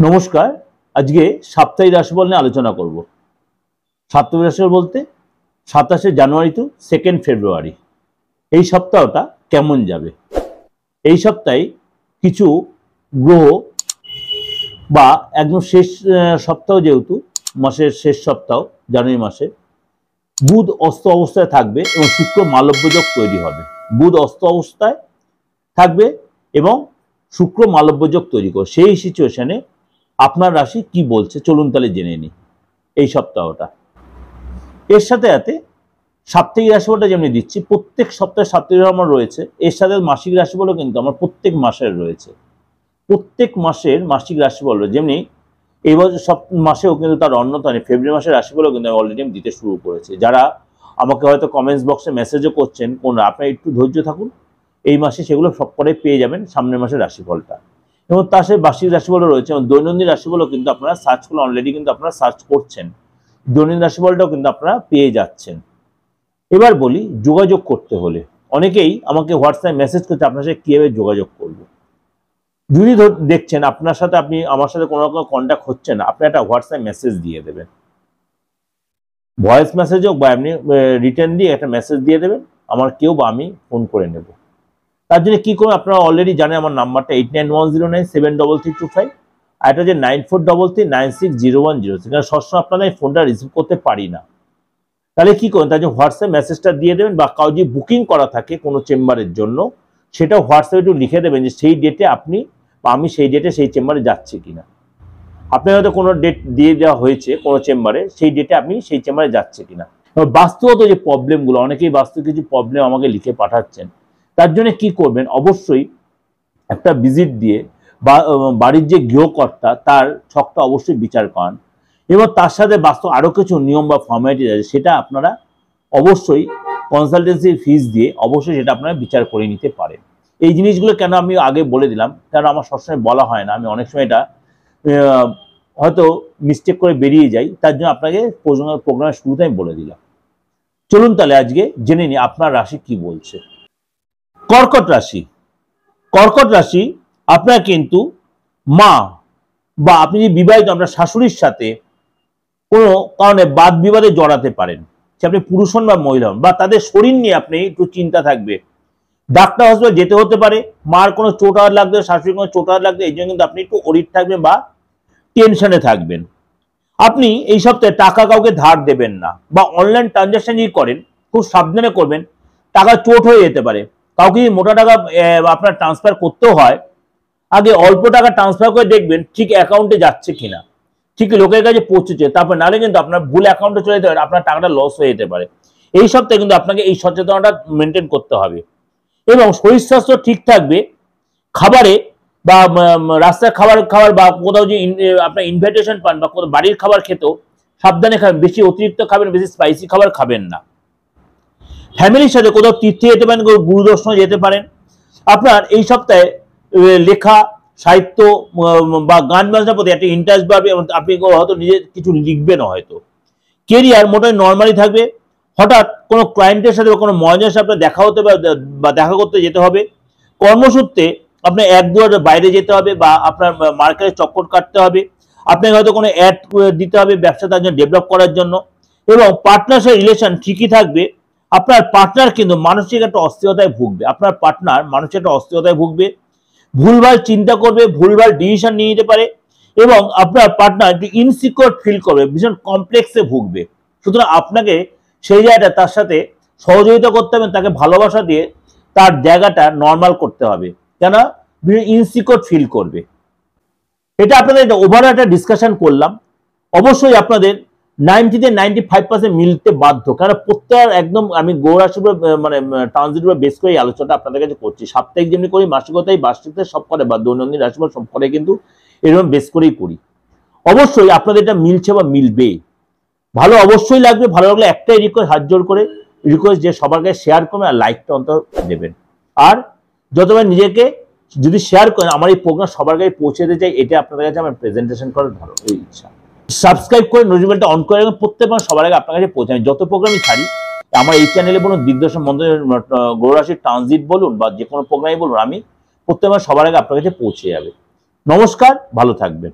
নমস্কার। আজকে সাপ্তাহিক রাশিফল নিয়ে আলোচনা করব। সাপ্তাহিক রাশিফল বলতে 27 জানুয়ারি টু 2 ফেব্রুয়ারি এই সপ্তাহটা কেমন যাবে। এই সপ্তাহে কিছু গ্রহ বা একদম শেষ সপ্তাহ, যেহেতু মাসের শেষ সপ্তাহ জানুয়ারি মাসে, বুধ অস্ত অবস্থায় থাকবে এবং শুক্র মালব্য যোগ তৈরি হবে। বুধ অস্ত অবস্থায় থাকবে এবং শুক্র মালব্য যোগ তৈরি করবে। সেই সিচুয়েশনে আপনার রাশি কি বলছে চলুন তাহলে জেনে নিই এই সপ্তাহটা। এর সাথে সাথে সাপ্তাহিক রাশিফলটা যেমনি দিচ্ছি, প্রত্যেক সপ্তাহে সাপ্তাহিক আমার রয়েছে, এর সাথে মাসিক রাশিফলও কিন্তু আমার প্রত্যেক মাসের রয়েছে। প্রত্যেক মাসের মাসিক রাশিফল যেমনি এই বছর সব মাসেও কিন্তু তার অন্যতম ফেব্রুয়ারি মাসের রাশিফলও কিন্তু আমি অলরেডি দিতে শুরু করেছি। যারা আমাকে হয়তো কমেন্টস বক্সে মেসেজও করছেন, কোন আপনারা একটু ধৈর্য থাকুন, এই মাসে সেগুলো সব করে পেয়ে যাবেন সামনের মাসের রাশিফলটা। এবং তার সাথে বার্ষিক রাশিফলও রয়েছে এবং দৈনন্দিন রাশিফলও কিন্তু আপনারা সার্চ করলে অলরেডি কিন্তু আপনারা সার্চ করছেন, দৈনন্দিন রাশিফলটাও কিন্তু আপনারা পেয়ে যাচ্ছেন। এবার বলি যোগাযোগ করতে হলে, অনেকেই আমাকে হোয়াটসঅ্যাপে মেসেজ করছে আপনার সাথে কীভাবে যোগাযোগ করবো। যদি দেখছেন আপনার সাথে আমার সাথে কোনো রকম কন্ট্যাক্ট হচ্ছে না, আপনি একটা হোয়াটসঅ্যাপ মেসেজ দিয়ে দেবেন, ভয়েস মেসেজ হোক বা এমনি রিটার্ন দিয়ে একটা মেসেজ দিয়ে দেবেন, আমার কেউ বা আমি ফোন করে নেব। তার জন্য কী করুন, আপনারা অলরেডি জানেন আমার নাম্বারটা 8910973325, আর এটা যে 9433960106। কারণ সবসময় আপনাদের এই ফোনটা রিসিভ করতে পারি না, তাহলে কী করুন, তার জন্য হোয়াটসঅ্যাপ মেসেজটা দিয়ে দেবেন। বা কাউ যদি বুকিং করা থাকে কোনো চেম্বারের জন্য, সেটা হোয়াটসঅ্যাপে একটু লিখে দেবেন যে সেই ডেটে আপনি বা আমি সেই ডেটে সেই চেম্বারে যাচ্ছি কিনা। আপনার হয়তো কোনো ডেট দিয়ে দেওয়া হয়েছে কোনো চেম্বারে, সেই ডেটে আপনি সেই চেম্বারে যাচ্ছে কিনা। বাস্তবত যে প্রবলেমগুলো, অনেকেই বাস্তব কিছু প্রবলেম আমাকে লিখে পাঠাচ্ছেন, তার জন্য কি করবেন, অবশ্যই একটা ভিজিট দিয়ে বা বাড়ির যে গৃহকর্তা তার ছকটা অবশ্যই বিচার করান। এবং তার সাথে বাস্তব আরও কিছু নিয়ম বা ফর্মালিটি আছে, সেটা আপনারা অবশ্যই কনসালটেন্সি ফিস দিয়ে অবশ্যই সেটা আপনারা বিচার করে নিতে পারেন। এই জিনিসগুলো কেন আমি আগে বলে দিলাম, কারণ আমার সবসময় বলা হয় না, আমি অনেক সময় এটা হয়তো মিস্টেক করে বেরিয়ে যাই, তার জন্য আপনাকে প্রোগ্রামের শুরুতে আমি বলে দিলাম। চলুন তাহলে আজকে জেনে নিই আপনার রাশি কি বলছে। কর্কট রাশি। কর্কট রাশি আপনার কিন্তু মা বা আপনি যে বিবাহিত, আপনার শাশুড়ির সাথে কোনো কারণে বাদ বিবাদে জড়াতে পারেন, সে আপনি পুরুষ হন বা মহিলা হন, বা তাদের শরীর নিয়ে আপনি একটু চিন্তা থাকবে। ডাক্তার হসপিটাল যেতে হতে পারে, মার কোনো চোট আঘাত লাগবে, শাশুড়ির কোনো চোট আঘাত লাগবে, এই জন্য কিন্তু আপনি একটু অরিড থাকবেন বা টেনশনে থাকবেন। আপনি এই সপ্তাহে টাকা কাউকে ধার দেবেন না, বা অনলাইন ট্রানজাকশন যদি করেন খুব সাবধানে করবেন, টাকা চোট হয়ে যেতে পারে। কাউকে যদি মোটা টাকা আপনার ট্রান্সফার করতেও হয়, আগে অল্প টাকা ট্রান্সফার করে দেখবেন ঠিক অ্যাকাউন্টে যাচ্ছে কিনা, ঠিক লোকের কাছে পৌঁছেছে, তারপর নাহলে কিন্তু আপনার ভুল অ্যাকাউন্টে চলে যেতে পারে, আপনার টাকাটা লস হয়ে যেতে পারে। এই সপ্তাহে কিন্তু আপনাকে এই সচেতনতা মেনটেন করতে হবে। এবং শরীর স্বাস্থ্য ঠিক থাকবে। খাবারে বা রাস্তার খাবার বা কোথাও যে আপনার ইনভাইটেশন পান বা কোথাও বাড়ির খাবার খেতেও সাবধানে খাবেন, বেশি অতিরিক্ত খাবেন, বেশি স্পাইসি খাবার খাবেন না। ফ্যামিলির সাথে কোথাও তীর্থে যেতে পারেন, গুরুদর্শনে যেতে পারেন। আপনার এই সপ্তাহে লেখা, সাহিত্য বা গান বাজনার প্রতি একটা ইন্টারেস্ট বাড়বে, এবং আপনি হয়তো নিজে কিছু লিখবেন হয়তো। কেরিয়ার মোটামুটি নর্মালি থাকবে। হঠাৎ কোনো ক্লায়েন্টের সাথে বা কোনো মহাজনের সাথে আপনার দেখা হতে বা দেখা করতে যেতে হবে। কর্মসূত্রে আপনার এক দুয়ার বাইরে যেতে হবে বা আপনার মার্কেটে চক্কর কাটতে হবে। আপনাকে হয়তো কোনো অ্যাড দিতে হবে ব্যবসা তার জন্য ডেভেলপ করার জন্য। এবং পার্টনারশিপ রিলেশন ঠিকই থাকবে। আপনার পার্টনার কিন্তু মানসিক একটা অস্থিরতায় ভুগবে, আপনার পার্টনার মানসিক একটা অস্থিরতায় ভুগবে, ভুলভাল চিন্তা করবে, ভুলভাল ডিসিশন নিয়ে নিতে পারে, এবং আপনার পার্টনার একটু ইনসিকিউর ফিল করবে, ভীষণ কমপ্লেক্সে ভুগবে। সুতরাং আপনাকে সেই জায়গাটা তার সাথে সহযোগিতা করতে হবে, তাকে ভালোবাসা দিয়ে তার জায়গাটা নর্মাল করতে হবে, কেন ইনসিকিউর ফিল করবে। এটা আপনাদের ওভারঅল একটা ডিসকাশন করলাম। অবশ্যই আপনাদের 90-95% মিলতে বাধ্য, কারণ প্রত্যেক একদম আমি গৌরাশি মানে ট্রানজিট বেস করে এই আলোচনাটা আপনাদের কাছে করছি। সাপ্তাহিক যেমনি করি, মাসিকতাই বার্ষিকতা সব করে বা দৈনন্দিন রাশিফল সব করে কিন্তু এরকম বেস করেই করি। অবশ্যই আপনাদের এটা মিলছে বা মিলবে, ভালো অবশ্যই লাগবে। ভালো লাগলে একটাই রিকোয়েস্ট, হাত জোর করে রিকোয়েস্ট, যে সবার কাছে শেয়ার করবেন আর লাইকটা অন্তত দেবেন। আর যতবার নিজেকে যদি শেয়ার করেন, আমার এই প্রোগ্রাম সবার কাছে পৌঁছে দিতে চাই, এটা আপনাদের কাছে আমার প্রেজেন্টেশন করার ধরো এই ইচ্ছা। সাবস্ক্রাইব করে নোটিফিকেশনটা অন করে রাখবেন, প্রত্যেকবার সবার আগে আপনার কাছে পৌঁছায়। যত প্রোগ্রামই ছাড়ি আমার এই চ্যানেলে বলুন, দিগদর্শন মন্দিরের গৌরাশির ট্রানজিট বলুন বা যে কোনো প্রোগ্রামই বলুন, আমি প্রত্যেকবার সবার আগে আপনার কাছে পৌঁছে যাবে। নমস্কার, ভালো থাকবেন।